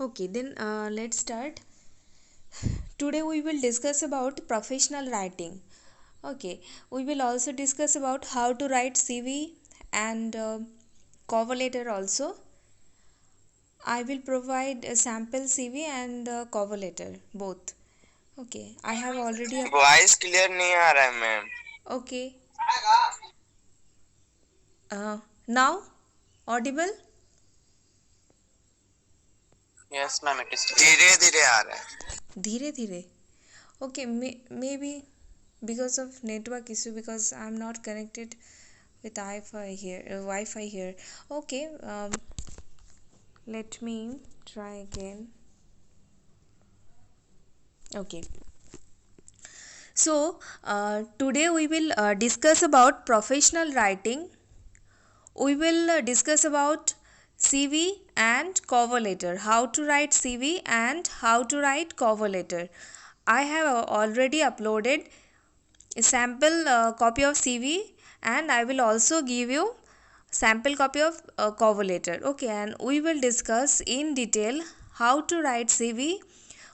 Okay, then let's start. Today we will discuss about professional writing. Okay, we will also discuss about how to write CV and cover letter also. I will provide a sample CV and cover letter both. Okay, I have already. Voice clear नहीं आ रहा है ma'am. Okay, now audible. Yes ma'am it is धीरे धीरे आ रहा है. धीरे धीरे. Okay, maybe because of network issue because I'm not connected with Wi-Fi here. Okay, let me try again. Okay. So today we will discuss about professional writing. We will discuss about CV and cover letter. How to write CV and how to write cover letter. I have already uploaded a sample copy of CV and I will also give you sample copy of cover letter. Okay, and we will discuss in detail how to write CV,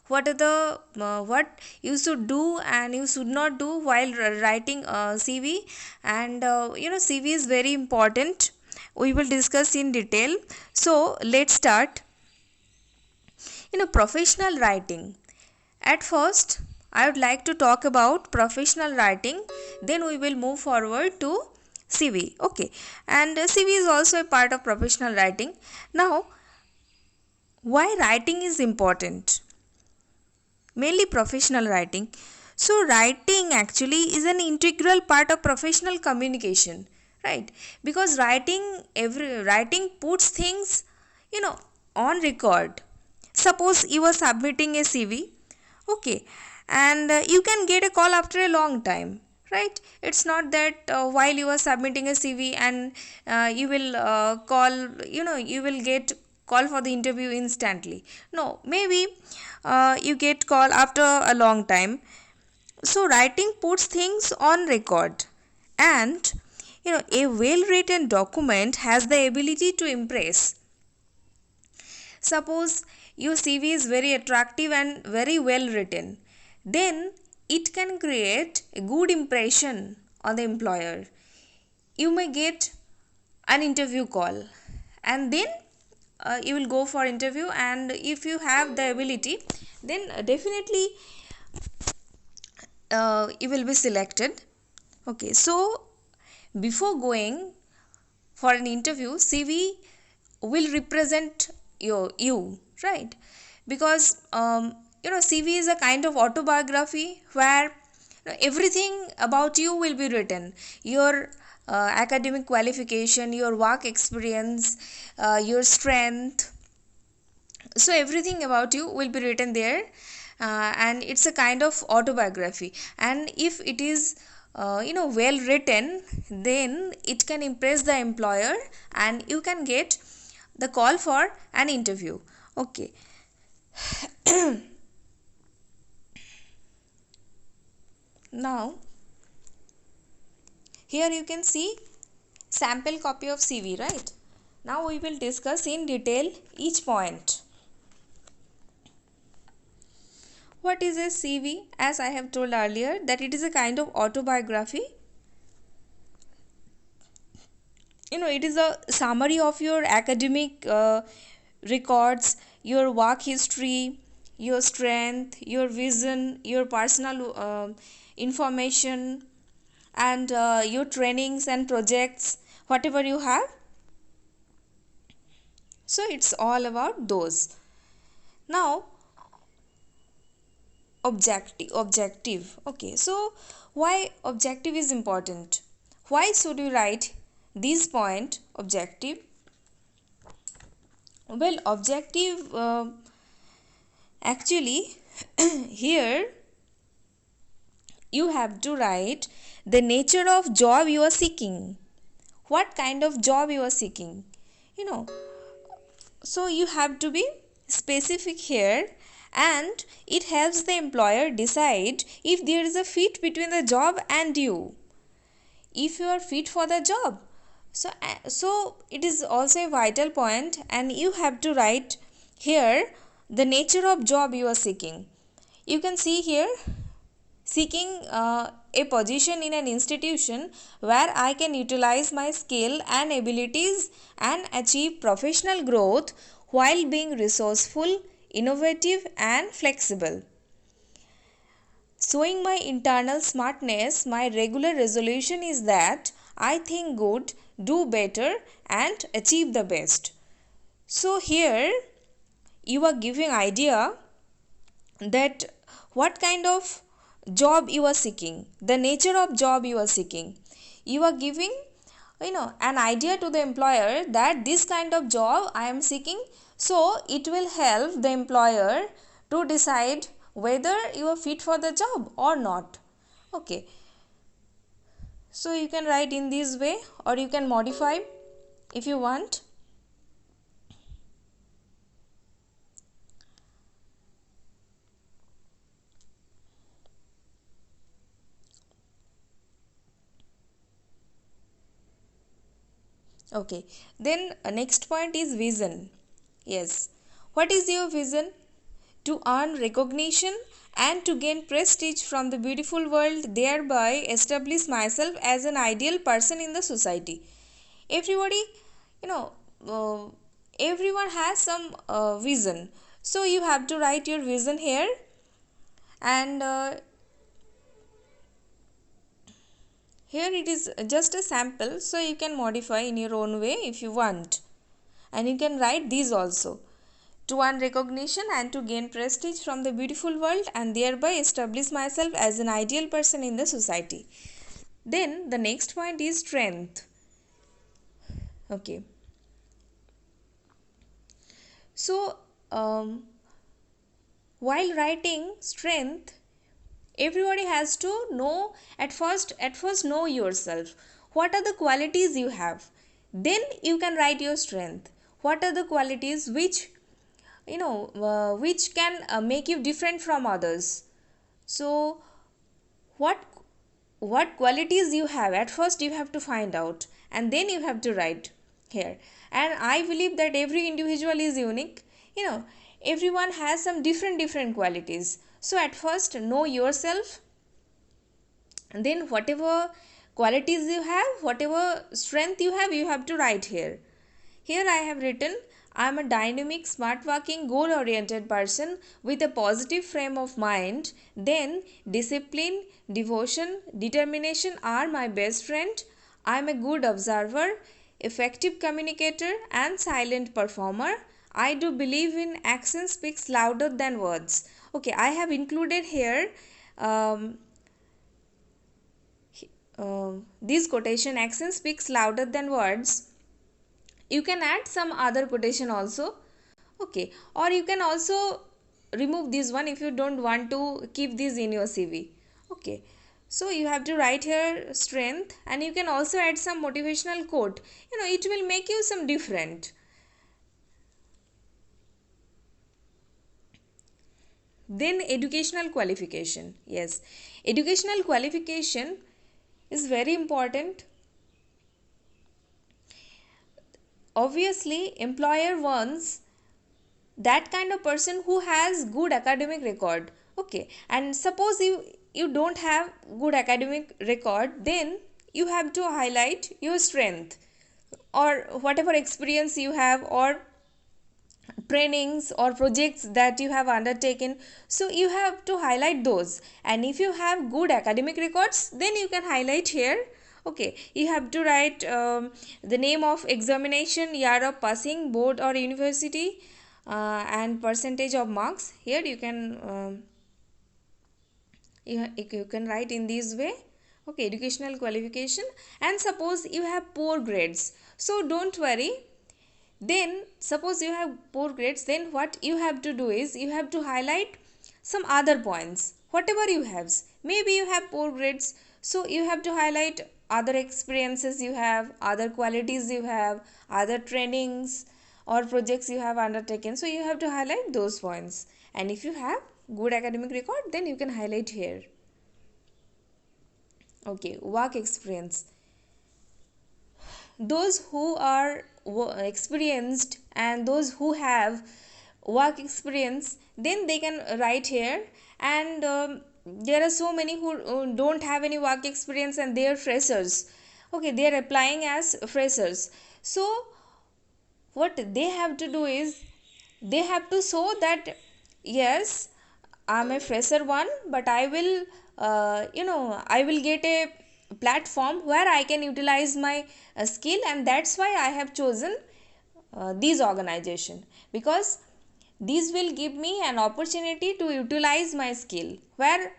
what are the what you should do and you should not do while writing CV, and CV is very important. We will discuss in detail. So let's start. Professional writing. At first, I would like to talk about professional writing, then we will move forward to CV. Okay, and CV is also a part of professional writing. Now, why writing is important? Mainly professional writing. So, writing actually is an integral part of professional communication, right? Because writing puts things, you know, on record. Suppose you are submitting a CV. Okay, and you can get a call after a long time, right? It's not that while you are submitting a CV and you will you will get call for the interview instantly. No, maybe you get call after a long time. So writing puts things on record, and a well written document has the ability to impress. Suppose your CV is very attractive and very well written, then it can create a good impression on the employer. You may get an interview call, and then you will go for interview, and if you have the ability, then definitely you will be selected. Okay, so before going for an interview, CV will represent you, right? Because CV is a kind of autobiography where everything about you will be written. Your academic qualification, your work experience, your strength, so everything about you will be written there, and it's a kind of autobiography. And if it is well written, then it can impress the employer and you can get the call for an interview. Okay. Now here you can see sample copy of CV, right? Now we will discuss in detail each point. What is a CV? As I have told earlier, that it is a kind of autobiography. It is a summary of your academic records, your work history, your strength, your vision, your personal information, and your trainings and projects, whatever you have. So it's all about those. Now, objective. Okay, so why objective is important? Why should you write this point objective? Well, objective actually here you have to write the nature of job you are seeking. What kind of job you are seeking? You know, so you have to be specific here, and it helps the employer decide if there is a fit between the job and you, if you are fit for the job. So it is also a vital point, and you have to write here the nature of job you are seeking. You can see here, seeking a position in an institution where I can utilize my skill and abilities and achieve professional growth while being resourceful, innovative, and flexible. Showing my internal smartness, my regular resolution is that I think good, do better, and achieve the best. So here you are giving idea that what kind of job you are seeking, the nature of job you are seeking. You are giving an idea to the employer that this kind of job I am seeking, so it will help the employer to decide whether you are fit for the job or not. Okay, so you can write in this way or you can modify if you want. Okay, then next point is vision. Yes, what is your vision? To earn recognition and to gain prestige from the beautiful world, thereby establish myself as an ideal person in the society. Everybody, you know, everyone has some vision. So you have to write your vision here, and here it is just a sample, so you can modify in your own way if you want. And you can write these also: to earn recognition and to gain prestige from the beautiful world and thereby establish myself as an ideal person in the society. Then the next point is strength. Okay. So while writing strength, everybody has to know at first know yourself. What are the qualities you have? Then you can write your strength. What are the qualities which can make you different from others? So what what qualities you have, at first you have to find out and then you have to write here. And I believe that every individual is unique. Everyone has some different qualities. So at first know yourself, and then whatever qualities you have, whatever strength you have to write here. Here I have written, I am a dynamic, smart working, goal oriented person with a positive frame of mind. Then discipline, devotion, determination are my best friend. I am a good observer, effective communicator, and silent performer. I do believe in action speaks louder than words. Okay, I have included here um, this quotation, action speaks louder than words. You can add some other quotation also. Okay, or you can also remove this one if you don't want to keep this in your CV. Okay, so you have to write here strength, and you can also add some motivational quote. It will make you some different. Then educational qualification. Yes, educational qualification is very important. Obviously employer wants that kind of person who has good academic record. Okay, and suppose you don't have good academic record, then you have to highlight your strength or whatever experience you have, or trainings or projects that you have undertaken. So you have to highlight those, and if you have good academic records, then you can highlight here. Okay, you have to write the name of examination, year of passing, board or university, and percentage of marks. Here you can you can write in this way. Okay, educational qualification. And suppose you have poor grades, so don't worry. Then suppose you have poor grades, then what you have to do is you have to highlight some other points. Whatever you have, maybe you have poor grades, so you have to highlight other experiences you have, other qualities you have, other trainings or projects you have undertaken. So you have to highlight those points. And if you have good academic record, then you can highlight here. Okay, work experience. Those who are experienced and those who have work experience, then they can write here. And there are so many who don't have any work experience and they are freshers. Okay, they are applying as freshers. So what they have to do is they have to show that yes, I'm a fresher one, but I will I will get a platform where I can utilize my skill, and that's why I have chosen these organization, because these will give me an opportunity to utilize my skill, where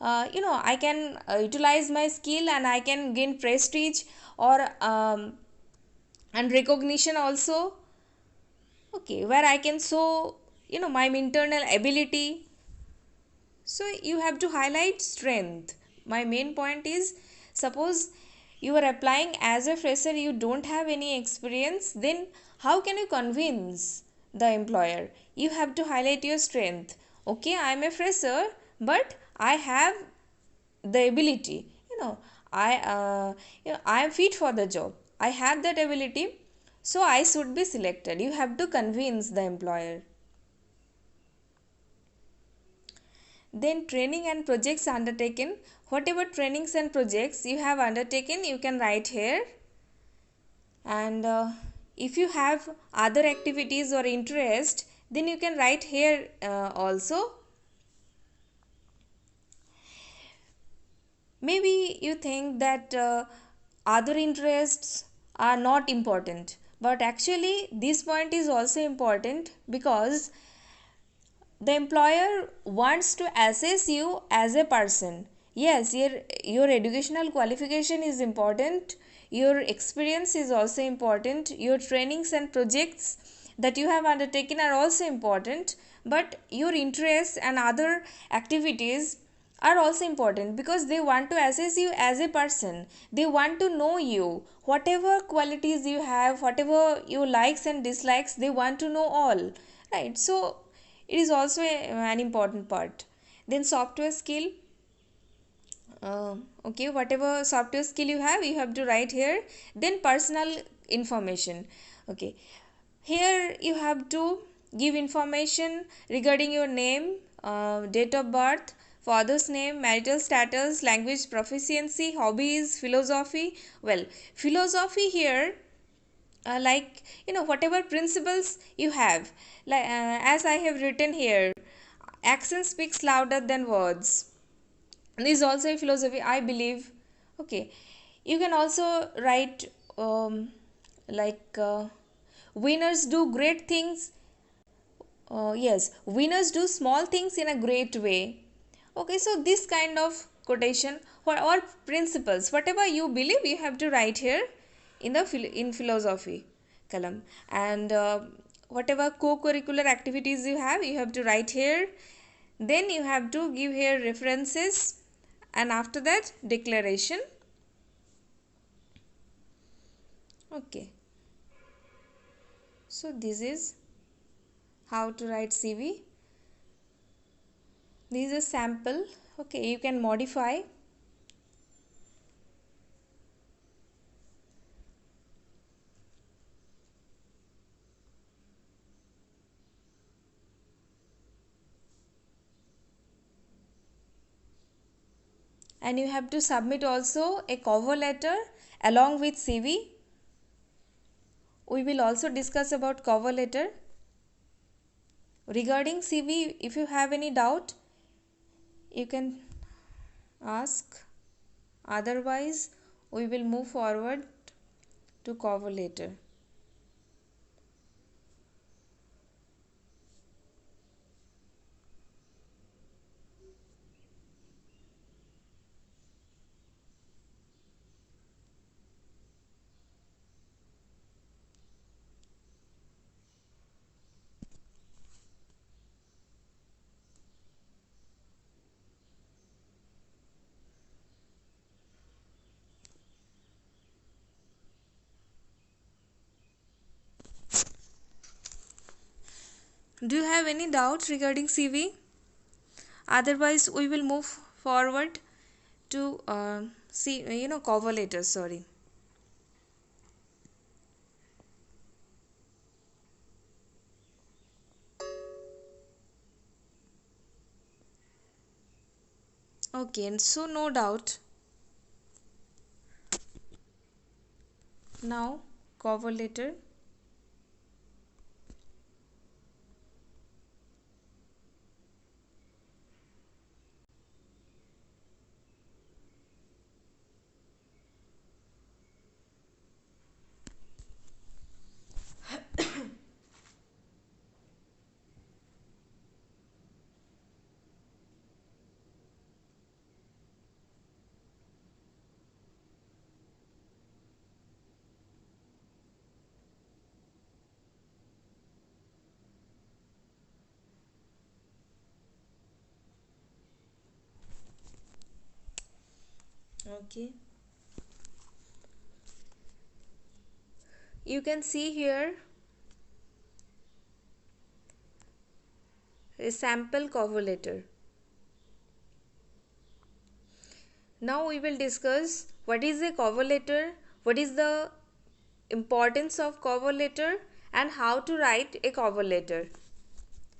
I can utilize my skill and I can gain prestige, or and recognition also. Okay, where I can show my internal ability. So you have to highlight strength. My main point is, suppose you are applying as a fresher, you don't have any experience, then how can you convince the employer? You have to highlight your strength. Okay, I am a fresher, but I have the ability, I am fit for the job, I have that ability, so I should be selected. You have to convince the employer. Then training and projects undertaken. Whatever trainings and projects you have undertaken, you can write here. And if you have other activities or interest, then you can write here also. Maybe you think that other interests are not important, but actually this point is also important, because the employer wants to assess you as a person. Yes, your educational qualification is important, your experience is also important, your trainings and projects that you have undertaken are also important, but your interests and other activities are also important, because they want to assess you as a person. They want to know you, whatever qualities you have, whatever your likes and dislikes, they want to know all, right? So it is also an important part. Then software skill. Okay, whatever software skill you have to write here. Then personal information. Okay, here you have to give information regarding your name, date of birth, father's name, marital status, language proficiency, hobbies, philosophy. Well, philosophy here, like whatever principles you have, like as I have written here, action speaks louder than words. This is also a philosophy, I believe. Okay, you can also write like winners do great things. Yes, winners do small things in a great way. Okay, so this kind of quotation, or principles, whatever you believe, you have to write here in the in philosophy column. And whatever co-curricular activities you have to write here. Then you have to give here references, and after that declaration. Okay, so this is how to write CV. This is a sample. Okay, you can modify. And you have to submit also a cover letter along with CV. We will also discuss about cover letter. Regarding CV, if you have any doubt, you can ask. Otherwise, we will move forward to cover letter. Do you have any doubts regarding CV? Otherwise, we will move forward to see cover letter. Sorry. Okay, and so no doubt. Now, cover letter. Okay. You can see here a sample cover letter. Now we will discuss what is a cover letter, what is the importance of cover letter, and how to write a cover letter.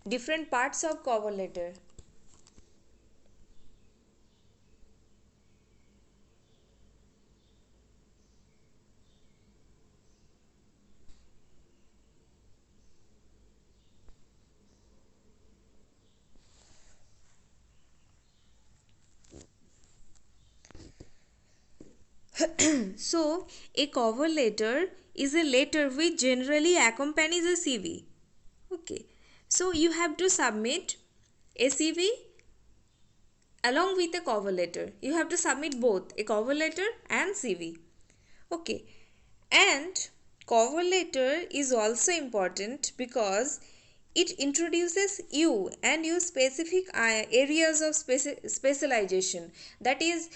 Different parts of cover letter. So, a cover letter is a letter which generally accompanies a CV. Okay. So, you have to submit a CV along with a cover letter. You have to submit both a cover letter and CV. Okay. And cover letter is also important because it introduces you and your specific areas of specialization. That is,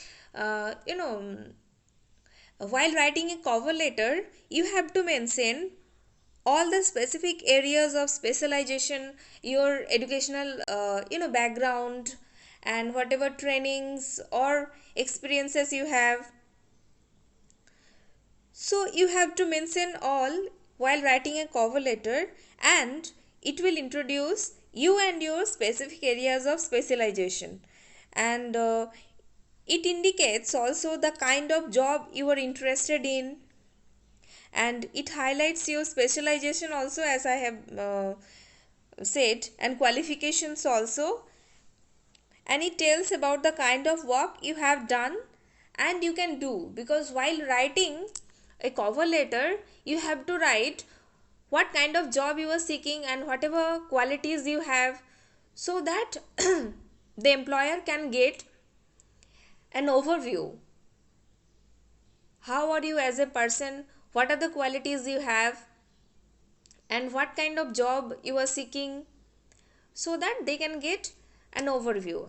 while writing a cover letter, you have to mention all the specific areas of specialization, your educational background, and whatever trainings or experiences you have. So you have to mention all while writing a cover letter, and it will introduce you and your specific areas of specialization. And it indicates also the kind of job you are interested in, and it highlights your specialization also, as I have said, and qualifications also, and it tells about the kind of work you have done and you can do, because while writing a cover letter you have to write what kind of job you are seeking and whatever qualities you have, so that the employer can get an overview. How are you as a person, what are the qualities you have, and what kind of job you are seeking, so that they can get an overview.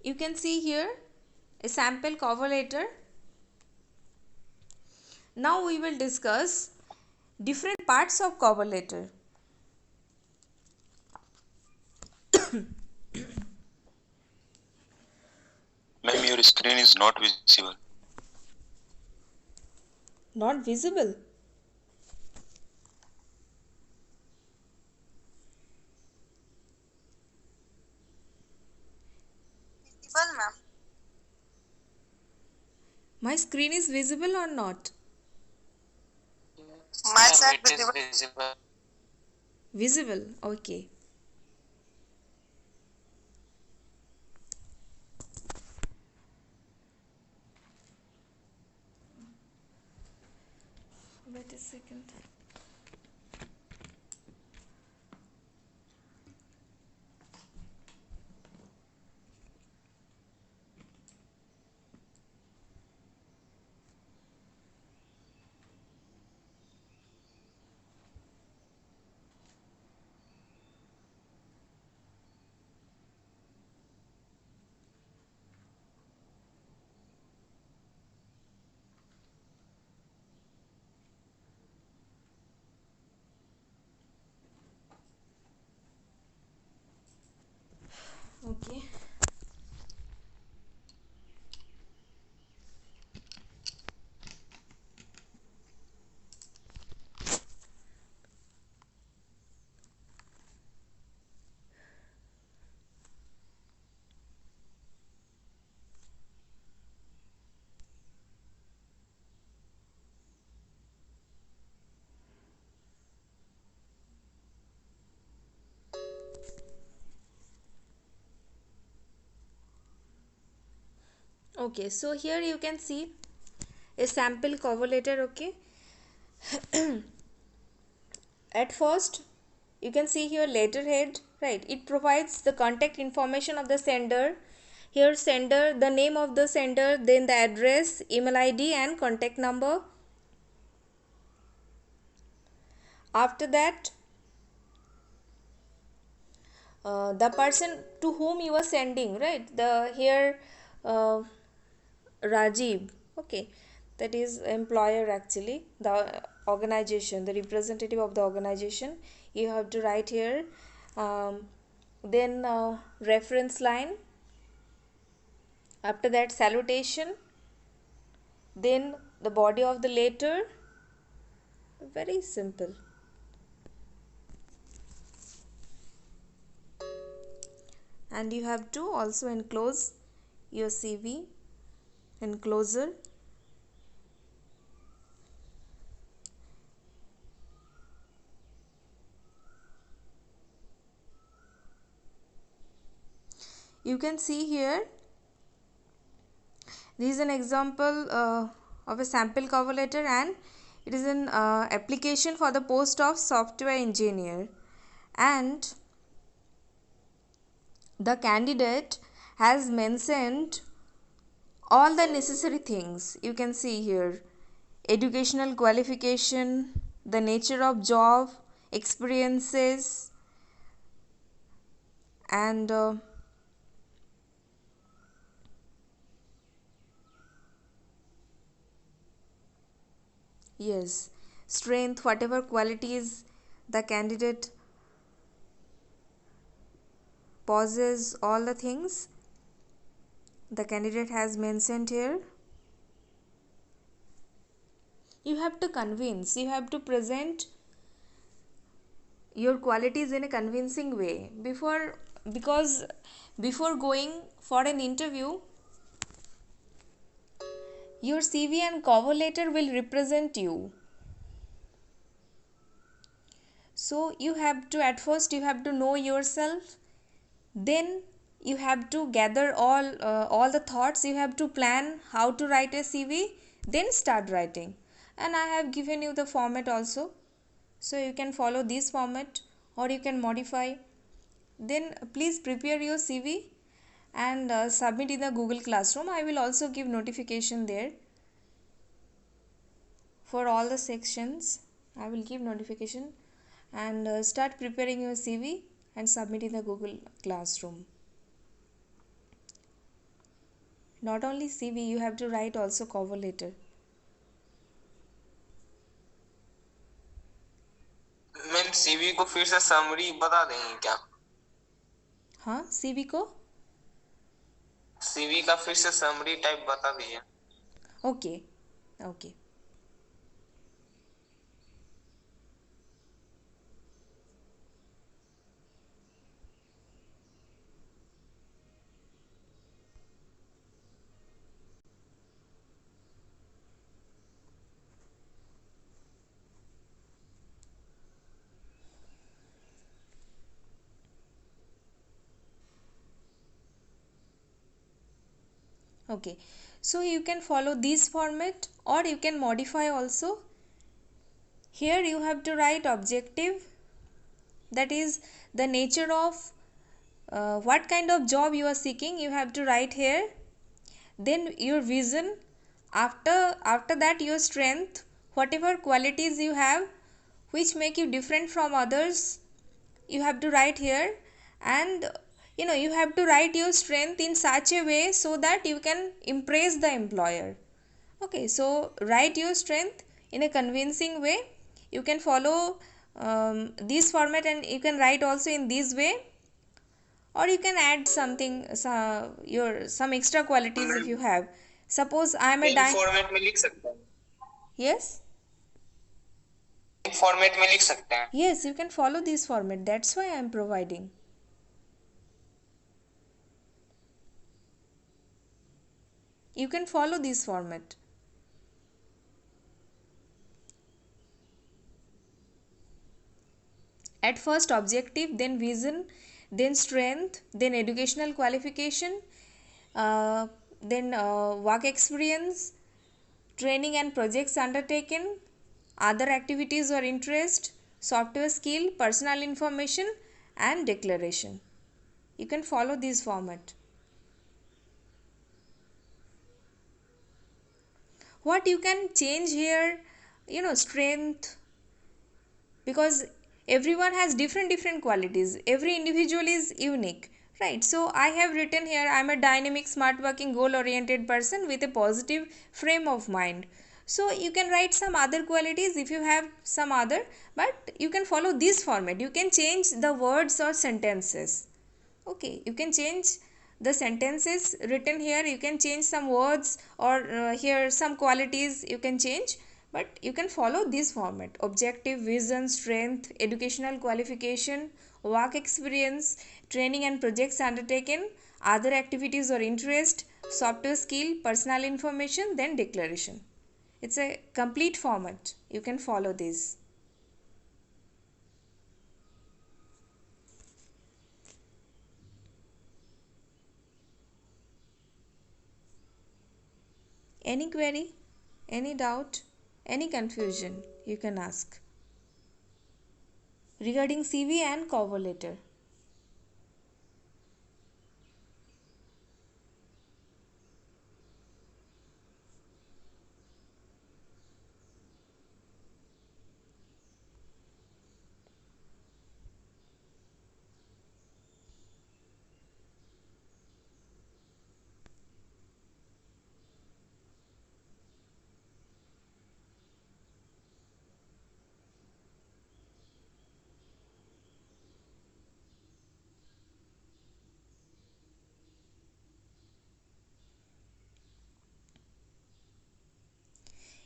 You can see here a sample cover letter. Now we will discuss different parts of cover letter. Ma'am, your screen is not visible. Not visible. Visible, ma'am. My screen is visible or not? My side visible. Visible. Visible. Okay. Wait a second. Okay, so here you can see a sample cover letter. Okay, at first you can see here letterhead, right? It provides the contact information of the sender. Here sender, the name of the sender, then the address, email ID and contact number. After that, the person to whom you are sending, right? The here uh, Rajiv, okay, that is employer, actually the organization, the representative of the organization. You have to write here. Then reference line. After that, salutation. Then the body of the letter. Very simple. And you have to also enclose your CV enclosure. You can see here, this is an example of a sample cover letter, and it is an application for the post of software engineer, and the candidate has mentioned all the necessary things. You can see here educational qualification, the nature of job, experiences, and yes, strength, whatever qualities the candidate possesses, all the things the candidate has mentioned here. You have to convince, you have to present your qualities in a convincing way because before going for an interview, your CV and cover letter will represent you. So you have to, at first you have to know yourself, then you have to gather all the thoughts, you have to plan how to write a CV, then start writing. And I have given you the format also, so you can follow this format or you can modify. Then please prepare your CV and submit in the Google Classroom. I will also give notification there for all the sections. I will give notification, and start preparing your CV and submit in the Google Classroom. Not only CV, you have to write also cover letter. Ma'am CV को फिर से summary बता देंगे क्या? हाँ, CV को CV का फिर से समरी टाइप बता दीजिए. Okay okay. Okay, so you can follow this format or you can modify also. Here you have to write objective, that is the nature of what kind of job you are seeking, you have to write here. Then your vision, after that your strength, whatever qualities you have which make you different from others, you have to write here. And you have to write your strength in such a way so that you can impress the employer. Okay, so write your strength in a convincing way. You can follow this format and you can write also in this way, or you can add something, some extra qualities if you have. Suppose I am a same format में लिख सकते हैं. yes, format में लिख सकते हैं. yes, you can follow this format, that's why I am providing. You can follow this format. At first objective, then vision, then strength, then educational qualification, then work experience, training and projects undertaken, other activities or interest, software skill, personal information, and declaration. You can follow this format. What you can change here, strength, because everyone has different qualities, every individual is unique, right? So I have written here, I'm a dynamic, smart working, goal oriented person with a positive frame of mind. So you can write some other qualities if you have some other, but you can follow this format. You can change the words or sentences. Okay, you can change the sentences written here, you can change some words, or here some qualities you can change, but you can follow this format: objective, vision, strength, educational qualification, work experience, training and projects undertaken, other activities or interest, software skill, personal information, then declaration. It's a complete format, you can follow this. Any query, any doubt, any confusion, you can ask regarding CV and cover letter.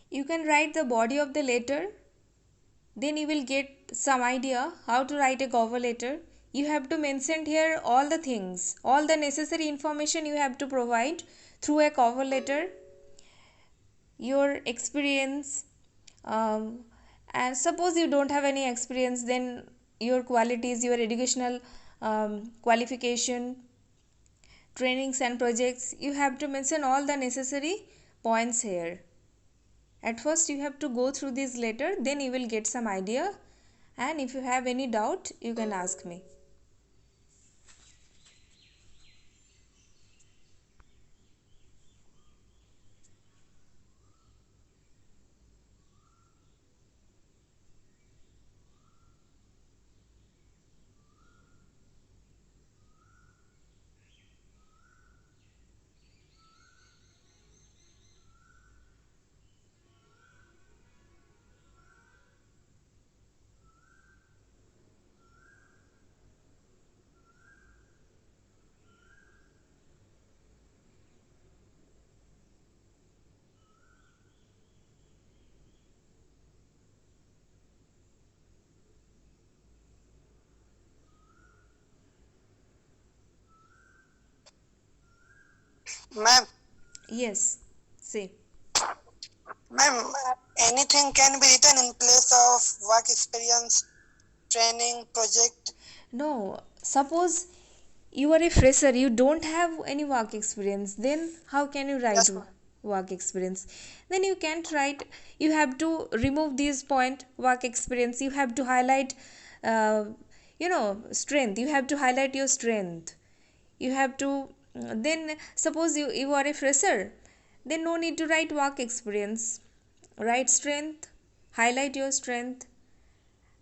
You can write the body of the letter, then you will get some idea how to write a cover letter. You have to mention here all the things, all the necessary information you have to provide through a cover letter, your experience, um, and suppose you don't have any experience, then your qualities, your educational qualification, trainings and projects, you have to mention all the necessary points here. At first you have to go through this letter, then you will get some idea, and if you have any doubt you can ask me. Ma'am, Yes, say. ma'am, anything can be written in place of work experience, training, project. No, suppose you are a fresher, you don't have any work experience, then how can you write Yes, ma'am. work experience? Then you can't write, you have to remove this point work experience, you have to highlight uh, strength, you have to highlight your strength, you have to then suppose you are a fresher, then no need to write work experience, write strength, highlight your strength.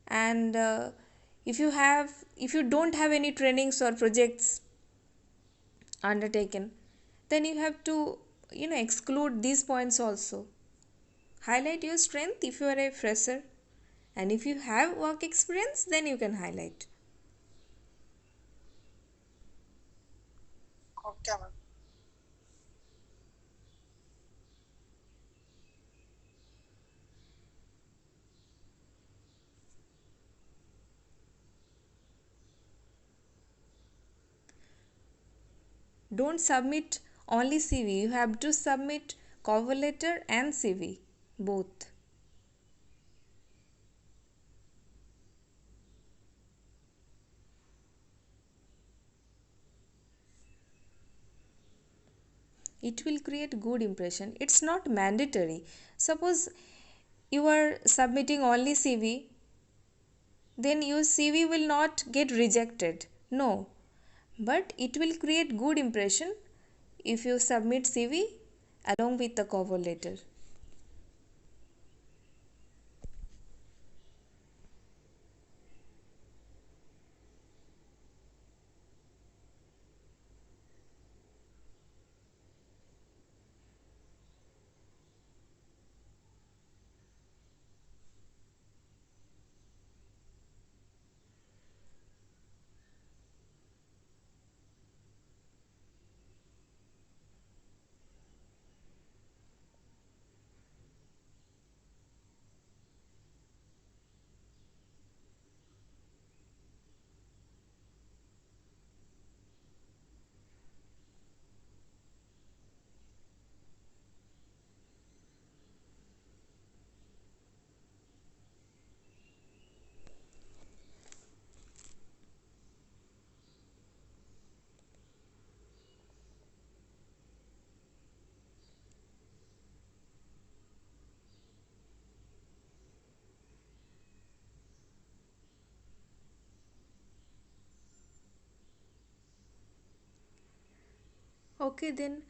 And if you don't have any trainings or projects undertaken, then you have to exclude these points also. Highlight your strength if you are a fresher, and if you have work experience, then you can highlight. Okay, ma'am. Don't submit only CV, you have to submit cover letter and CV both. it will create good impression. It's not mandatory. Suppose you are submitting only CV, then your CV will not get rejected. No, but it will create good impression if you submit CV along with the cover letter. Okay, then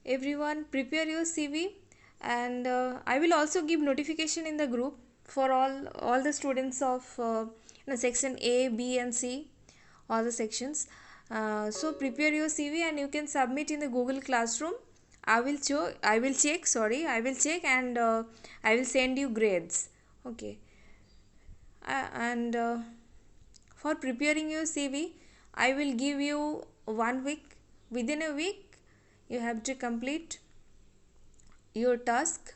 everyone prepare your CV, and I will also give notification in the group for all the students of section A, B, and C, all the sections. So prepare your CV and you can submit in the Google Classroom. I will check, and I will send you grades. Okay. And for preparing your CV, I will give you 1 week. Within a week, you have to complete your task.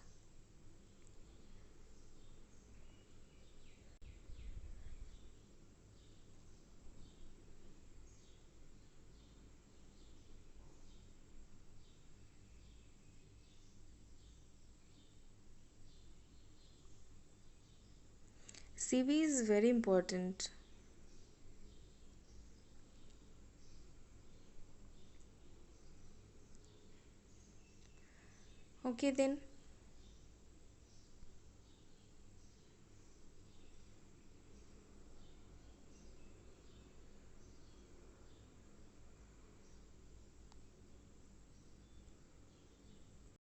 CV is very important. Okay, then